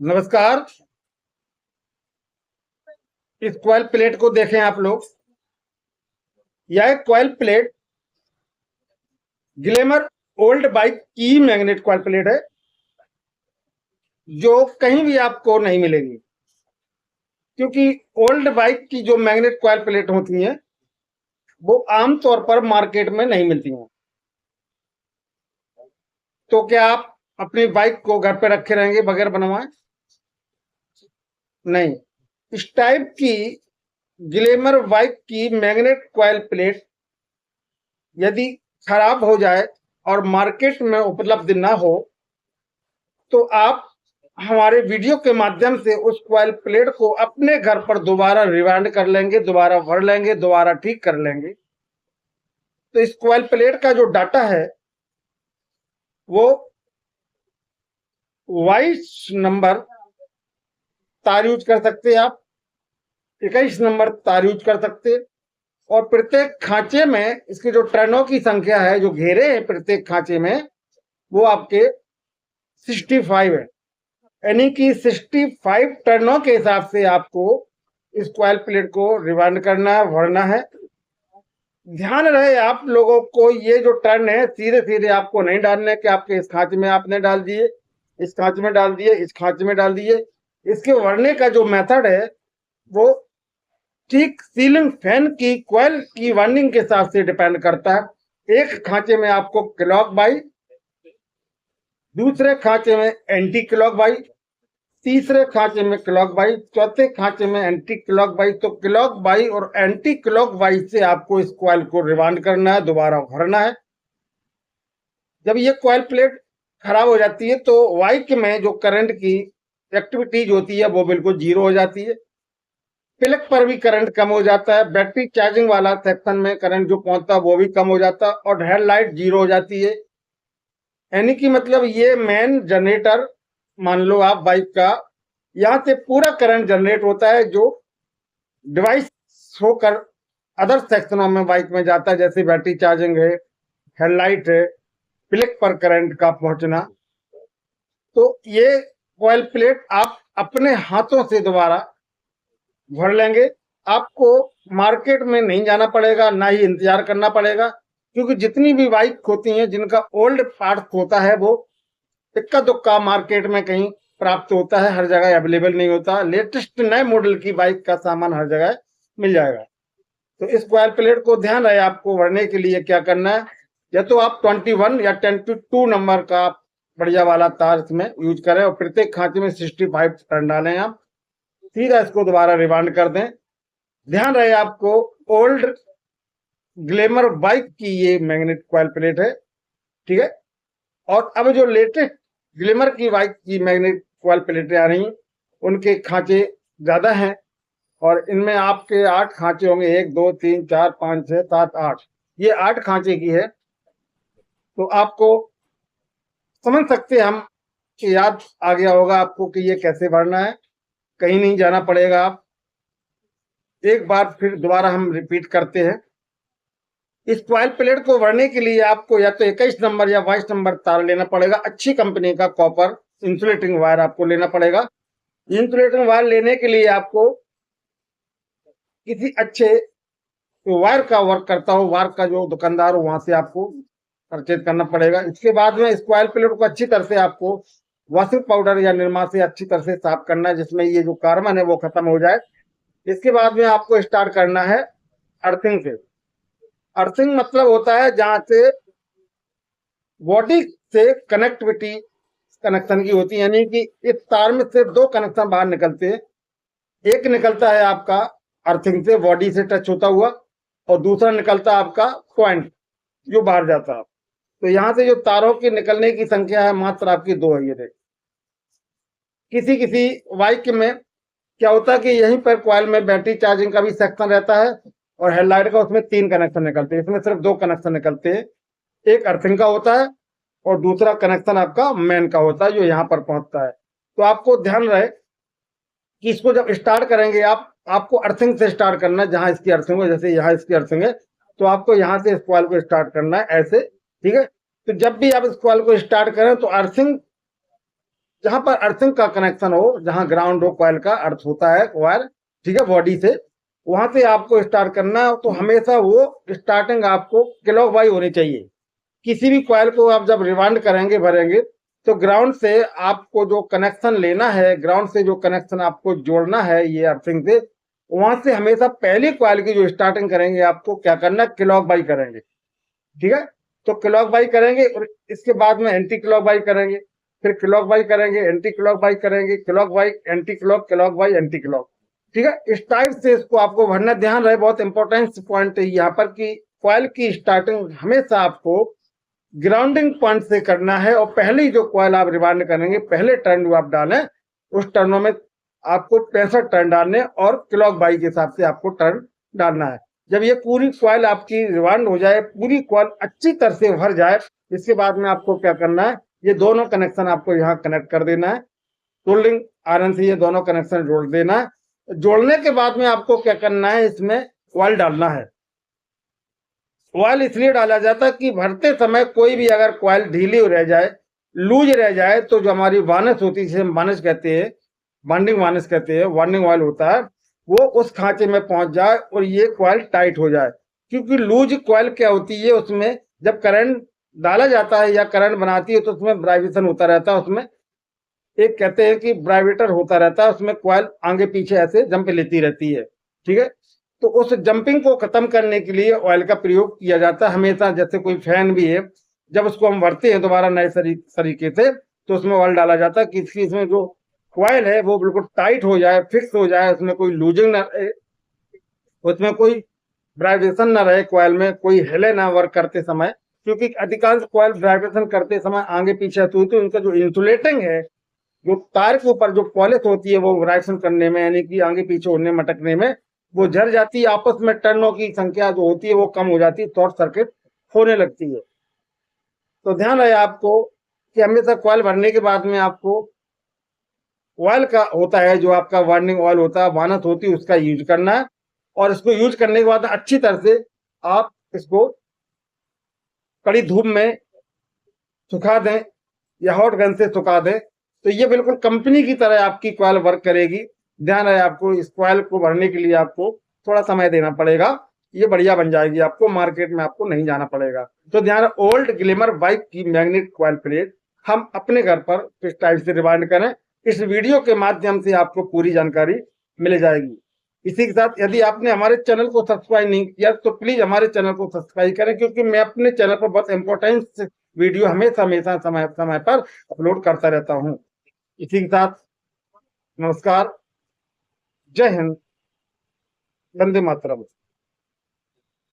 नमस्कार। इस coil plate को देखें आप लोग। यह coil plate glamour old bike की मैग्नेट कॉइल प्लेट है, जो कहीं भी आपको नहीं मिलेगी, क्योंकि ओल्ड बाइक की जो मैग्नेट कॉइल प्लेट होती हैं वो आमतौर पर मार्केट में नहीं मिलती हैं। तो क्या आप अपनी बाइक को घर पे रखे रहेंगे बगैर बनवाए? नहीं। इस टाइप की ग्लैमर बाइक की मैग्नेट कॉइल प्लेट यदि खराब हो जाए और मार्केट में उपलब्ध ना हो, तो आप हमारे वीडियो के माध्यम से उस कॉइल प्लेट को अपने घर पर दोबारा रिवाइंड कर लेंगे, दोबारा भर लेंगे, दोबारा ठीक कर लेंगे। तो इस कॉइल प्लेट का जो डाटा है वो 22 नंबर तार यूज कर सकते हैं आप, 21 नंबर तार यूज कर सकते हैं। और प्रत्येक खांचे में इसकी जो टर्नों की संख्या है, जो घेरे हैं प्रत्येक खांचे में, वो आपके 65 है। यानी कि 65 टर्नों के हिसाब से आपको इस कॉइल प्लेट को रिवाइंड करना है, भरना है। ध्यान रहे आप लोगों को, ये जो टर्न है सीधे सीधे आपको नहीं डालने कि आपके इस खांचे में आपने डाल दिए, इस खांचे में डाल दिए, इस खांचे में डाल दिए। इसके भरने का जो मेथड है वो ठीक सीलिंग फैन की कॉइल की वाइंडिंग के हिसाब से डिपेंड करता है। एक खांचे में आपको क्लॉक बाई, दूसरे खांचे में एंटी क्लॉक बाई, तीसरे खांचे में क्लॉक बाई, चौथे खांचे में एंटी क्लॉक बाई। तो क्लॉक बाई और एंटी क्लॉक बाई से आपको इस कॉइल को रिवाइंड करना है, दोबारा भरना है। जब ये कॉइल प्लेट खराब हो जाती है तो बाइक में जो करंट की एक्टिविटीज होती है वो बिल्कुल जीरो हो जाती है। प्लग पर भी करंट कम हो जाता है, बैटरी चार्जिंग वाला सेक्शन में करंट जो पहुंचता है वो भी कम हो जाता है, और हेडलाइट जीरो हो जाती है। यानी कि मतलब ये मेन जनरेटर मान लो आप बाइक का, यहाँ से पूरा करंट जनरेट होता है जो डिवाइस होकर अदर सेक्शनों में बाइक में जाता है, जैसे बैटरी चार्जिंग है, हेडलाइट है, प्लग पर करंट का पहुंचना। तो ये कॉइल प्लेट आप अपने हाथों से दोबारा भर लेंगे। आपको मार्केट में नहीं जाना पड़ेगा, ना ही इंतजार करना पड़ेगा, क्योंकि जितनी भी बाइक होती हैं जिनका ओल्ड पार्ट होता है वो इक्का दुक्का मार्केट में कहीं प्राप्त होता है, हर जगह अवेलेबल नहीं होता। लेटेस्ट नए मॉडल की बाइक का सामान हर जगह मिल जाएगा। तो इस कॉइल प्लेट को ध्यान रहे, आपको भरने के लिए क्या करना है, या तो आप 21 या 22 नंबर का बढ़िया वाला तार इसमें यूज करें और प्रत्येक खांचे में 65 टर्न डालें। आप सीधा इसको दोबारा रिवाइंड कर दें। ध्यान रहे आपको, ओल्ड ग्लैमर बाइक की ये मैग्नेट कॉइल प्लेट है, ठीक है। और अब जो लेटेस्ट ग्लैमर की बाइक की मैग्नेट कॉइल प्लेटें आ रही, उनके खांचे ज्यादा हैं, और इनमें आपके 8 खांचे होंगे, 1 2 3 4 5 6 7 8। ये 8 खांचे की है। तो आपको समझ सकते हैं हम कि याद आ गया होगा आपको कि ये कैसे भरना है, कहीं नहीं जाना पड़ेगा। आप एक बार फिर दोबारा हम रिपीट करते हैं। इस कॉइल प्लेट को भरने के लिए आपको या तो 21 नंबर या 22 नंबर तार लेना पड़ेगा, अच्छी कंपनी का कॉपर इंसुलेटिंग वायर आपको लेना पड़ेगा। इंसुलेटिंग वायर लेने के लिए आपको किसी अच्छे वायर का वर्क करता हो, वायर का जो दुकानदार हो, वहां से आपको परचेज करना पड़ेगा। इसके बाद में इस कॉइल प्लेट को अच्छी तरह से आपको वॉशिंग पाउडर या निरमा से अच्छी तरह से साफ करना है, जिसमें ये जो कार्बन है वो खत्म हो जाए। इसके बाद में आपको स्टार्ट करना है अर्थिंग से। अर्थिंग मतलब होता है जहां से बॉडी से कनेक्टिविटी कनेक्शन की होती है, यानी कि इस तार में से 2 कनेक्शन बाहर निकलते हैं। एक निकलता है आपका अर्थिंग से, बॉडी से टच होता हुआ, और दूसरा निकलता है आपका पॉइंट जो बाहर जाता है। तो यहाँ से जो तारों की निकलने की संख्या है मात्र आपकी 2 है। ये देख, किसी किसी बाइक में क्या होता है कि यहीं पर कॉइल में बैटरी चार्जिंग का भी सेक्शन रहता है, और हेडलाइट का उसमें 3 कनेक्शन निकलते हैं। इसमें सिर्फ 2 कनेक्शन निकलते हैं, एक अर्थिंग का होता है और दूसरा कनेक्शन आपका मेन का होता है जो यहाँ पर पहुंचता है। तो आपको ध्यान रहे कि इसको जब स्टार्ट करेंगे आपको अर्थिंग से स्टार्ट करना है, जहां इसकी अर्थिंग है, जैसे यहाँ इसकी अर्थिंग है तो आपको यहाँ से इस कॉइल को स्टार्ट करना है ऐसे, ठीक है। तो जब भी आप इस कॉइल को स्टार्ट करें तो अर्थिंग जहां पर अर्थिंग का कनेक्शन हो, जहां ग्राउंड हो कॉइल का, अर्थ होता है वायर, ठीक है, बॉडी से, वहां से आपको स्टार्ट करना है। तो हमेशा वो स्टार्टिंग आपको क्लॉकवाइज होनी चाहिए। किसी भी कॉइल को आप जब रिवाइंड करेंगे, भरेंगे, तो ग्राउंड से आपको जो कनेक्शन लेना है, ग्राउंड से जो कनेक्शन आपको जोड़ना है ये अर्थिंग से, वहां से हमेशा पहली कॉइल की जो स्टार्टिंग करेंगे आपको क्या करना है, क्लॉकवाइज करेंगे, ठीक है। तो क्लॉकवाइज करेंगे और इसके बाद में एंटी क्लॉकवाइज करेंगे, फिर क्लॉकवाइज करेंगे, एंटी क्लॉकवाइज करेंगे, clockwise, anti clock, clockwise, anti clock, ठीक है। इस टाइप से इसको आपको भरना। ध्यान रहे, बहुत इंपॉर्टेंट पॉइंट है यहाँ पर कि कॉइल की स्टार्टिंग हमेशा आपको ग्राउंडिंग पॉइंट से करना है। और पहले जो कॉइल आप रिवाइंड करेंगे, पहले टर्न जो आप डालें, उस टर्नों में आपको 65 टर्न डालने और क्लॉक बाई के हिसाब से आपको टर्न डालना है। जब ये पूरी कॉइल आपकी रिवाइंड हो जाए, पूरी कॉइल अच्छी तरह से भर जाए, इसके बाद में आपको क्या करना है, ये दोनों कनेक्शन आपको यहाँ कनेक्ट कर देना है। टूलिंग आयरन से ये दोनों कनेक्शन जोड़ देना है। जोड़ने के बाद में आपको क्या करना है, इसमें ऑयल डालना है। ऑयल इसलिए डाला जाता है कि भरते समय कोई भी अगर कॉइल ढीली रह जाए, लूज रह जाए, तो जो हमारी वार्निश होती है, जिसे हम वार्निश कहते हैं, बॉन्डिंग वार्निश कहते हैं, वार्निंग ऑयल होता है, वो उस खांचे में पहुंच जाए और ये कॉइल टाइट हो जाए। क्योंकि लूज कॉइल क्या होती है, उसमें जब करंट डाला जाता है या करंट बनाती है तो उसमें वाइब्रेशन होता रहता है, उसमें एक कहते हैं कि वाइब्रेटर होता रहता है, उसमें कॉइल आगे पीछे ऐसे जंप लेती रहती है, ठीक है। तो उस जंपिंग को खत्म करने के लिए ऑयल का प्रयोग किया जाता है हमेशा। जैसे कोई फैन भी है, जब उसको हम भरते हैं दोबारा नए तरीके से, तो उसमें ऑयल डाला जाता है कि इसमें जो कॉइल है वो बिल्कुल टाइट हो जाए, फिक्स हो जाए, उसमें कोई लूजिंग ना रहे, उसमें कोई वाइब्रेशन ना रहे, कॉइल में कोई हिले ना वर्क करते समय। क्योंकि अधिकांश कॉइल वाइब्रेशन करते समय आगे पीछे हुई, तो इनका जो इंसुलेटिंग है, जो तार के ऊपर जो पॉलिश होती है, वो वाइब्रेशन करने में, यानी कि आगे पीछे होने मटकने में, वो झड़ जाती है। आपस में टर्नों की संख्या जो होती है वो कम हो जाती है, शॉर्ट सर्किट होने लगती है। तो ध्यान रहे आपको कि हमेशा कॉइल भरने के बाद में आपको ऑयल का होता है, जो आपका वार्निंग ऑयल होता है, वानस होती है, उसका यूज करना है। और इसको यूज करने के बाद अच्छी तरह से आप इसको कड़ी धूप में सुखा दें या हॉट गन से सुखा दें, तो ये बिल्कुल कंपनी की तरह आपकी कॉइल वर्क करेगी। ध्यान रहे आपको इस कॉइल को भरने के लिए आपको थोड़ा समय देना पड़ेगा, ये बढ़िया बन जाएगी, आपको मार्केट में आपको नहीं जाना पड़ेगा। तो ध्यान, ओल्ड ग्लिमर बाइक की मैग्नेट कॉइल प्लेट हम अपने घर पर किस टाइप से रिवाइंड करें, इस वीडियो के माध्यम से आपको पूरी जानकारी मिल जाएगी। इसी के साथ यदि आपने हमारे चैनल को सब्सक्राइब नहीं किया तो प्लीज हमारे चैनल को सब्सक्राइब करें, क्योंकि मैं अपने चैनल पर बहुत इंपॉर्टेंट वीडियो हमेशा हमेशा समय समय पर अपलोड करता रहता हूँ। इसी के साथ नमस्कार, जय हिंद, वंदे मातरम।